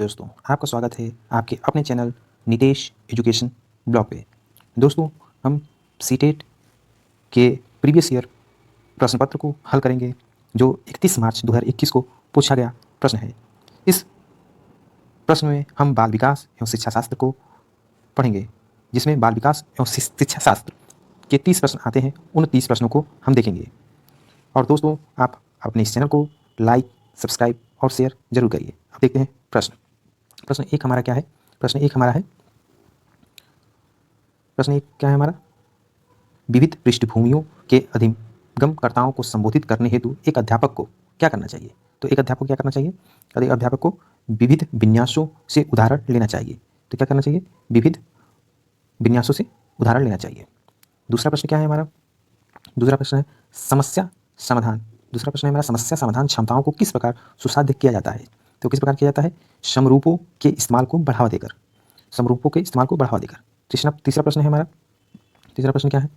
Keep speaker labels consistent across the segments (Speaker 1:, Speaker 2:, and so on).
Speaker 1: दोस्तों, आपका स्वागत है आपके अपने चैनल नितेश एजुकेशन ब्लॉग पे। दोस्तों, हम सीटेट के प्रीवियस ईयर प्रश्न पत्र को हल करेंगे जो 31 मार्च 2021 को पूछा गया प्रश्न है। इस प्रश्न में हम बाल विकास एवं शिक्षा शास्त्र को पढ़ेंगे, जिसमें बाल विकास एवं शिक्षा शास्त्र के 30 प्रश्न आते हैं। उन 30 प्रश्नों को हम देखेंगे। और दोस्तों, आप अपने इस चैनल को लाइक, सब्सक्राइब और शेयर जरूर करिए। अब देखते हैं प्रश्न एक हमारा क्या है। प्रश्न एक क्या है हमारा? विविध पृष्ठभूमियों के अधिगमकर्ताओं को संबोधित करने हेतु एक अध्यापक को क्या करना चाहिए? तो एक अध्यापक को क्या करना चाहिए? एक अध्यापक को विविध विन्यासों से उदाहरण लेना चाहिए। तो क्या करना चाहिए? विविध विन्यासों से उदाहरण लेना चाहिए। दूसरा प्रश्न क्या है हमारा? दूसरा प्रश्न है समस्या समाधान। दूसरा प्रश्न है हमारा समस्या समाधान क्षमताओं को किस प्रकार सुसाध्य किया जाता है? तो किस प्रकार किया जाता है? समरूपों के इस्तेमाल को बढ़ावा देकर। समरूपों के इस्तेमाल को बढ़ावा देकर। तीसरा प्रश्न है हमारा। तीसरा प्रश्न क्या है?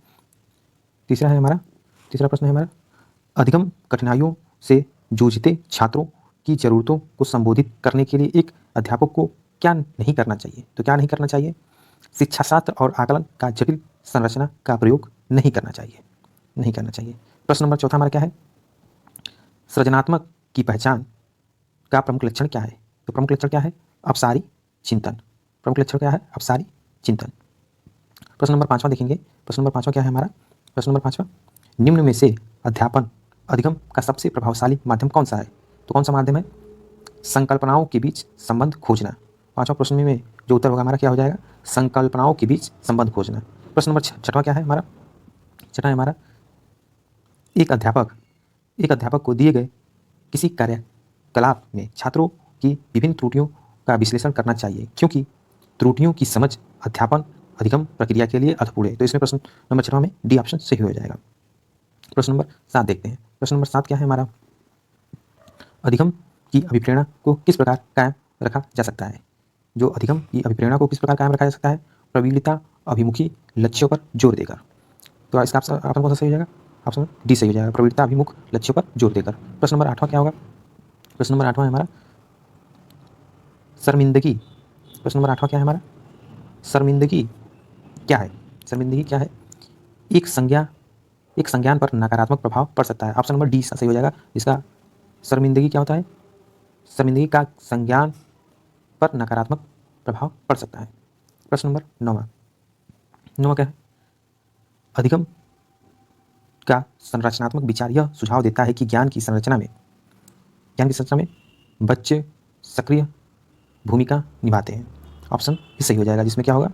Speaker 1: तीसरा प्रश्न है हमारा अधिगम कठिनाइयों से जूझते छात्रों की जरूरतों को संबोधित करने के लिए एक अध्यापक को क्या नहीं करना चाहिए? तो क्या नहीं करना चाहिए? शिक्षा शास्त्र और आकलन का जटिल संरचना का प्रयोग नहीं करना चाहिए। प्रश्न नंबर चौथा हमारा क्या है? सृजनात्मक की पहचान का प्रमुख लक्षण क्या है? तो प्रमुख लक्षण क्या है? अपसारी चिंतन। प्रमुख लक्षण क्या है? अपसारी चिंतन। प्रश्न नंबर पांचवा देखेंगे। प्रश्न नंबर पांचवा क्या है हमारा? प्रश्न नंबर पांचवा, निम्न में से अध्यापन अधिगम का सबसे प्रभावशाली माध्यम कौन सा है? तो कौन सा माध्यम है? संकल्पनाओं के बीच संबंध खोजना। पांचवा प्रश्न में जो उत्तर होगा हमारा क्या हो जाएगा? संकल्पनाओं के बीच संबंध खोजना। प्रश्न नंबर छठवां क्या है हमारा? छठा है हमारा एक अध्यापक को दिए गए किसी कार्यकलाप में छात्रों की विभिन्न त्रुटियों का विश्लेषण करना चाहिए, क्योंकि त्रुटियों की समझ अध्यापन अधिगम प्रक्रिया के लिए अर्थपूर्ण है। तो इसमें प्रश्न नंबर 6 में डी ऑप्शन सही हो जाएगा। प्रश्न नंबर 7 देखते हैं। प्रश्न नंबर 7 क्या है हमारा? अधिगम की अभिप्रेरणा को किस प्रकार कायम रखा जा सकता है? जो अधिगम की अभिप्रेरणा को किस प्रकार कायम रखा जा सकता है? प्रबलता अभिमुखी लक्ष्यों पर जोर देकर। तो इसका ऑप्शन कौन सा सही हो जाएगा? ऑप्शन डी सही हो जाएगा, प्रबलता अभिमुख लक्ष्यों पर जोर देकर। प्रश्न नंबर 8वां क्या होगा? प्रश्न नंबर 8वां है हमारा शर्मिंदगी। प्रश्न नंबर 8वां क्या है हमारा? शर्मिंदगी क्या है? शर्मिंदगी क्या है? एक संज्ञान पर नकारात्मक प्रभाव पड़ सकता है। ऑप्शन नंबर डी सही हो जाएगा। इसका शर्मिंदगी क्या होता है? शर्मिंदगी का संज्ञान पर नकारात्मक प्रभाव पड़ सकता है। प्रश्न नंबर 9वां क्या है? अधिगम का संरचनात्मक विचार यह सुझाव देता है कि ज्ञान की संरचना में बच्चे सक्रिय भूमिका निभाते हैं। ऑप्शन ही सही हो जाएगा, जिसमें क्या होगा?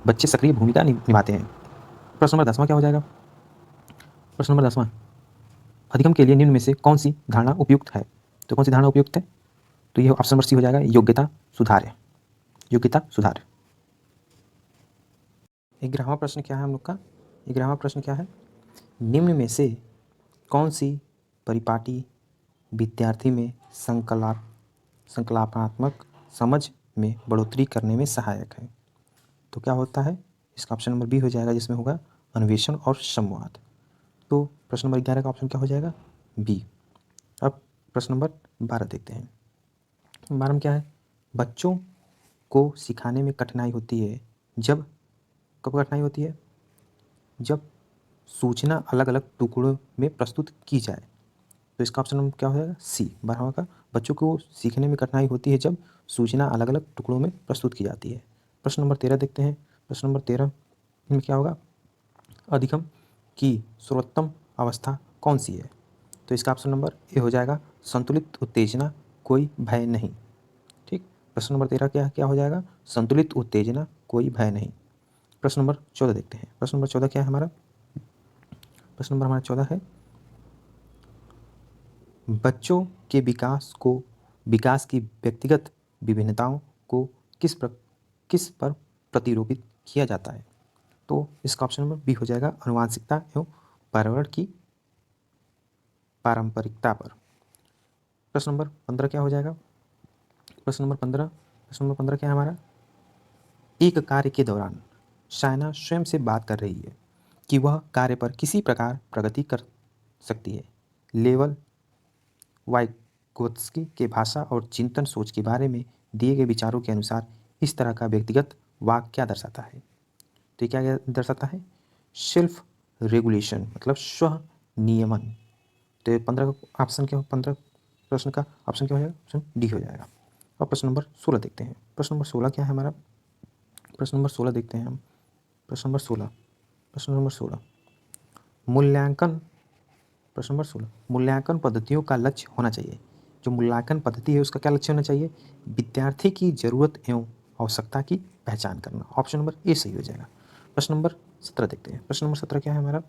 Speaker 1: बच्चे सक्रिय भूमिका निभाते हैं। प्रश्न नंबर 10वां क्या हो जाएगा? प्रश्न नंबर 10वां, अधिगम के लिए निम्न में से कौन सी धारणा उपयुक्त है? तो कौन सी धारणा उपयुक्त है? तो यह ऑप्शन नंबर सी हो जाएगा, योग्यता सुधार। 11वां प्रश्न क्या है हम लोग का? 11वां प्रश्न क्या है? निम्न में से कौन सी परिपाटी विद्यार्थी में संकल्पनात्मक समझ में बढ़ोतरी करने में सहायक है? तो क्या होता है? इसका ऑप्शन नंबर बी हो जाएगा, जिसमें होगा अन्वेषण और संवाद। तो प्रश्न नंबर 11 का ऑप्शन क्या हो जाएगा? बी। अब प्रश्न नंबर 12 देखते हैं। 12 में क्या है? बच्चों को सिखाने में कठिनाई होती है कब कठिनाई होती है? जब सूचना अलग अलग टुकड़ों में प्रस्तुत की जाए। तो इसका ऑप्शन नंबर क्या हो जाएगा? सी। 12वां का, बच्चों को सीखने में कठिनाई होती है जब सूचना अलग अलग टुकड़ों में प्रस्तुत की जाती है। प्रश्न नंबर 13 देखते हैं। प्रश्न नंबर 13 में क्या होगा? अधिगम की सर्वोत्तम अवस्था कौन सी है? तो इसका ऑप्शन नंबर ए हो जाएगा, संतुलित उत्तेजना, कोई भय नहीं। ठीक। प्रश्न नंबर 13 क्या हो जाएगा? संतुलित उत्तेजना, कोई भय नहीं। प्रश्न नंबर 14 देखते हैं। प्रश्न नंबर 14 क्या है हमारा? प्रश्न नंबर हमारा 14 है, बच्चों के विकास की व्यक्तिगत विभिन्नताओं को किस पर प्रतिरूपित किया जाता है? तो इसका ऑप्शन नंबर बी हो जाएगा, आनुवंशिकता एवं पर्यावरण की पारंपरिकता पर। प्रश्न नंबर 15 क्या हो जाएगा? प्रश्न नंबर 15 क्या है हमारा? एक कार्य के दौरान शायना स्वयं से बात कर रही है कि वह कार्य पर किसी प्रकार प्रगति कर सकती है। लेवल वाइगोत्स्की के भाषा और चिंतन सोच के बारे में दिए गए विचारों के अनुसार इस तरह का व्यक्तिगत वाक्य क्या दर्शाता है? तो ये क्या दर्शाता है? सेल्फ रेगुलेशन, मतलब स्व नियमन। तो ये 15 का ऑप्शन क्या हो? 15 प्रश्न का ऑप्शन क्या हो जाएगा? ऑप्शन डी हो जाएगा। अब प्रश्न नंबर 16 देखते हैं। प्रश्न नंबर 16 क्या है हमारा? प्रश्न नंबर 16 देखते हैं हम। प्रश्न नंबर 16, प्रश्न नंबर 16 मूल्यांकन। प्रश्न नंबर 16 मूल्यांकन पद्धतियों का लक्ष्य होना चाहिए। जो मूल्यांकन पद्धति है उसका क्या लक्ष्य होना चाहिए? विद्यार्थी की जरूरत एवं आवश्यकता की पहचान करना। ऑप्शन नंबर ए सही हो जाएगा। प्रश्न नंबर 17 देखते हैं। प्रश्न नंबर 17 क्या है हमारा?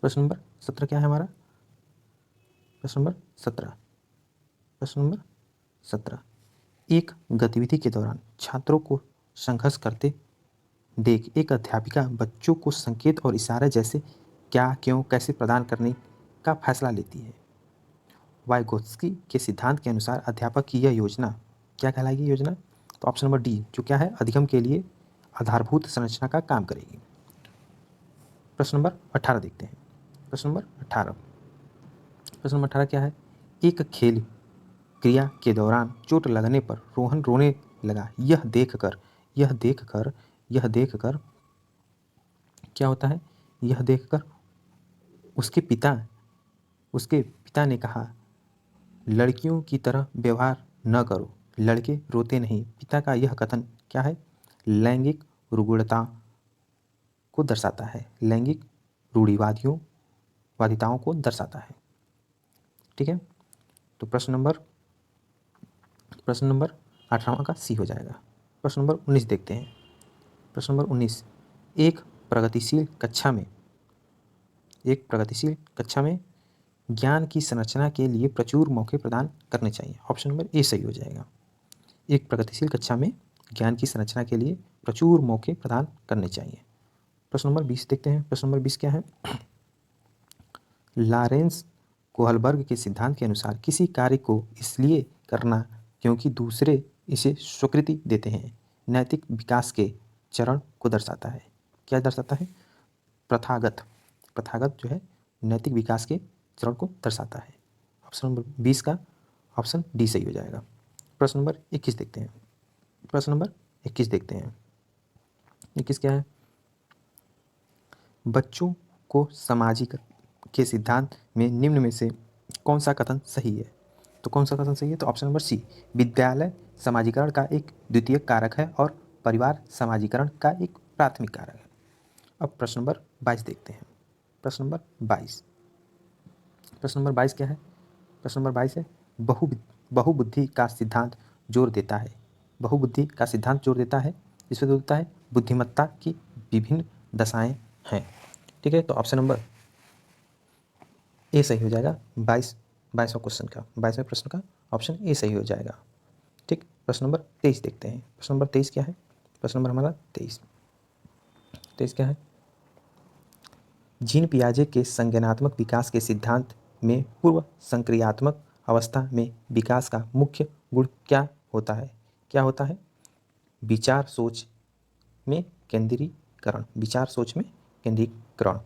Speaker 1: प्रश्न नंबर 17 क्या है हमारा? प्रश्न नंबर 17, प्रश्न नंबर 17 एक गतिविधि के दौरान छात्रों को संघर्ष करते देख एक अध्यापिका बच्चों को संकेत और इशारे जैसे क्या, क्यों, कैसे प्रदान करने का फैसला लेती है। वाइगोत्स्की के सिद्धांत के अनुसार अध्यापक की यह योजना क्या कहलाएगी? योजना, तो ऑप्शन नंबर डी जो क्या है? अधिगम के लिए आधारभूत संरचना का काम करेगी। प्रश्न नंबर 18 देखते हैं। प्रश्न नंबर 18, प्रश्न नंबर 18 क्या है? एक खेल क्रिया के दौरान चोट लगने पर रोहन रोने लगा। यह देखकर क्या होता है? यह देखकर उसके पिता ने कहा, लड़कियों की तरह व्यवहार न करो, लड़के रोते नहीं। पिता का यह कथन क्या है? लैंगिक रुग्णता को दर्शाता है, लैंगिक वादिताओं को दर्शाता है। ठीक है, तो प्रश्न नंबर 18वां का सी हो जाएगा। प्रश्न नंबर 19 देखते हैं। प्रश्न नंबर 19 एक प्रगतिशील कक्षा में ज्ञान की संरचना के लिए प्रचुर मौके प्रदान करने चाहिए। ऑप्शन नंबर ए सही हो जाएगा। एक प्रगतिशील कक्षा में ज्ञान की संरचना के लिए प्रचुर मौके प्रदान करने चाहिए। प्रश्न नंबर 20 देखते हैं। प्रश्न नंबर 20 क्या है? लॉरेंस कोहलबर्ग के सिद्धांत के अनुसार किसी कार्य को इसलिए करना क्योंकि दूसरे इसे स्वीकृति देते हैं नैतिक विकास के चरण को दर्शाता है। क्या दर्शाता है? प्रथागत जो है नैतिक विकास के चरण को दर्शाता है। ऑप्शन नंबर 20 का ऑप्शन डी सही हो जाएगा। प्रश्न नंबर 21 देखते हैं। प्रश्न नंबर 21 देखते हैं। 21 क्या है? बच्चों को सामाजिक के सिद्धांत में निम्न में से कौन सा कथन सही है? तो कौन सा कथन सही है? तो ऑप्शन नंबर सी, विद्यालय समाजीकरण का एक द्वितीय कारक है और परिवार समाजीकरण का एक प्राथमिक कारक है। अब प्रश्न नंबर 22 देखते हैं। प्रश्न नंबर 22, प्रश्न नंबर 22 क्या है? प्रश्न नंबर 22 है बहुबुद्धि का सिद्धांत जोर देता है। बहुबुद्धि का सिद्धांत जोर देता है, इसमें जोर देता है बुद्धिमत्ता की विभिन्न दशाएं हैं। ठीक है, तो ऑप्शन नंबर ए सही हो जाएगा। 22वां क्वेश्चन का 22वें प्रश्न का ऑप्शन ए सही हो जाएगा। ठीक, प्रश्न नंबर 23 देखते हैं। प्रश्न नंबर 23 क्या है? प्रश्न नंबर हमारा 23 क्या है? जीन पियाजे के संज्ञानात्मक विकास के सिद्धांत में पूर्व संक्रियात्मक अवस्था में विकास का मुख्य गुण क्या होता है? क्या होता है? विचार सोच में केंद्रीकरण। विचार सोच में केंद्रीकरण।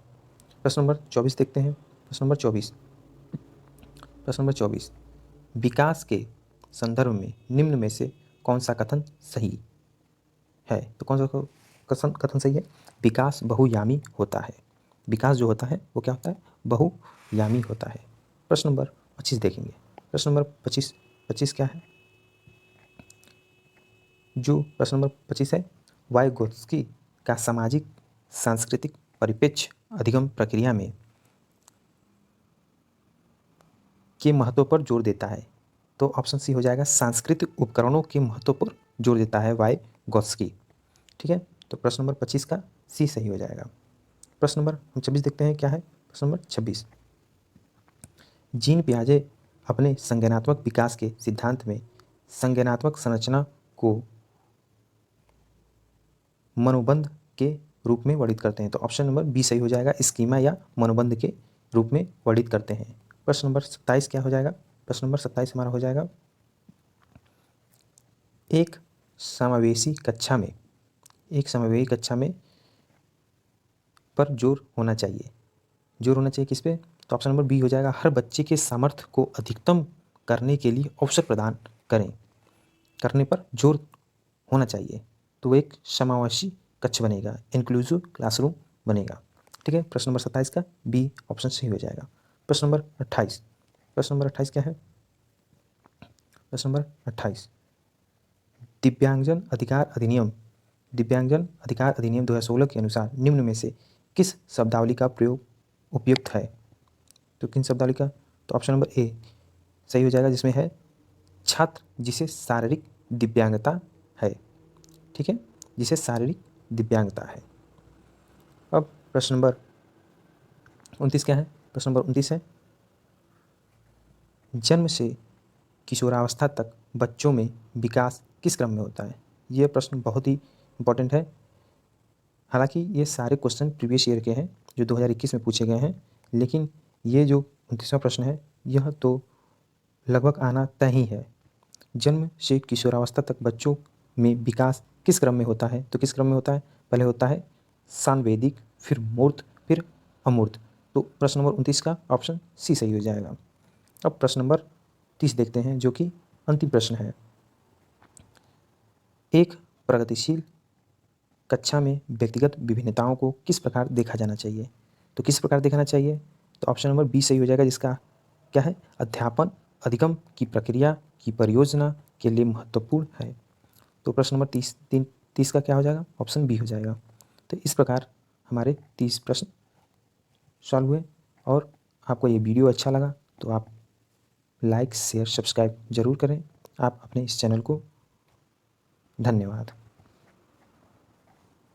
Speaker 1: प्रश्न नंबर 24 देखते हैं। प्रश्न नंबर 24, प्रश्न नंबर 24 विकास के संदर्भ में निम्न में से कौन सा कथन सही है? तो कौन सा कथन सही है? विकास बहुयामी होता है। विकास जो होता है वो क्या होता है? बहुयामी होता है। प्रश्न नंबर 25 देखेंगे। प्रश्न नंबर 25 क्या है? जो प्रश्न नंबर 25 है, वाइगोत्स्की का सामाजिक सांस्कृतिक परिप्रेक्ष्य अधिगम प्रक्रिया में के महत्व पर जोर देता है। तो ऑप्शन सी हो जाएगा, सांस्कृतिक उपकरणों के महत्व पर जोर देता है वाइगोत्स्की। ठीक है, तो प्रश्न नंबर 25 का सी सही हो जाएगा। प्रश्न नंबर हम 26 देखते हैं। क्या है? प्रश्न नंबर 26 जीन पियाजे अपने संज्ञानात्मक विकास के सिद्धांत में संज्ञानात्मक संरचना को मनोबंध के रूप में वर्णित करते हैं। तो ऑप्शन नंबर बी सही हो जाएगा, स्कीमा या मनोबंध के रूप में वर्णित करते हैं। प्रश्न नंबर 27 क्या हो जाएगा? प्रश्न नंबर 27 हमारा हो जाएगा, एक समावेशी कक्षा में पर जोर होना चाहिए। जोर होना चाहिए किस पे? तो ऑप्शन नंबर बी हो जाएगा, हर बच्चे के सामर्थ्य को अधिकतम करने के लिए अवसर प्रदान करें। करने पर जोर होना चाहिए, तो वो एक समावेशी कक्ष बनेगा, इंक्लूसिव क्लासरूम बनेगा। ठीक है, प्रश्न नंबर 27 का बी ऑप्शन सही हो जाएगा। प्रश्न नंबर 28, प्रश्न नंबर 28 क्या है? प्रश्न नंबर 28, दिव्यांगजन अधिकार अधिनियम 2016 के अनुसार निम्न में से किस शब्दावली का प्रयोग उपयुक्त है? तो किन शब्दावली का? तो ऑप्शन नंबर ए सही हो जाएगा, जिसमें है छात्र जिसे शारीरिक दिव्यांगता है। ठीक है, जिसे शारीरिक दिव्यांगता है। अब प्रश्न नंबर 29 क्या है? प्रश्न नंबर 29 है, जन्म से किशोरावस्था तक बच्चों में विकास किस क्रम में होता है? ये प्रश्न बहुत ही इंपॉर्टेंट है। हालांकि ये सारे क्वेश्चन प्रीवियस ईयर के हैं जो 2021 में पूछे गए हैं, लेकिन ये जो 29वां प्रश्न है यह तो लगभग आना तय ही है। जन्म से किशोरावस्था तक बच्चों में विकास किस क्रम में होता है? तो किस क्रम में होता है? पहले होता है सांवेदिक, फिर मूर्त, फिर अमूर्त। तो प्रश्न नंबर 29 का ऑप्शन सी सही हो जाएगा। अब प्रश्न नंबर 30 देखते हैं, जो कि अंतिम प्रश्न है। एक प्रगतिशील कक्षा में व्यक्तिगत विभिन्नताओं को किस प्रकार देखा जाना चाहिए? तो किस प्रकार देखना चाहिए? तो ऑप्शन नंबर बी सही हो जाएगा, जिसका क्या है? अध्यापन अधिगम की प्रक्रिया की परियोजना के लिए महत्वपूर्ण है। तो प्रश्न नंबर 30 का क्या हो जाएगा? ऑप्शन बी हो जाएगा। तो इस प्रकार हमारे 30 प्रश्न सॉल्व हुए। और आपको ये वीडियो अच्छा लगा तो आप लाइक शेयर सब्सक्राइब ज़रूर करें। आप अपने इस चैनल को धन्यवाद।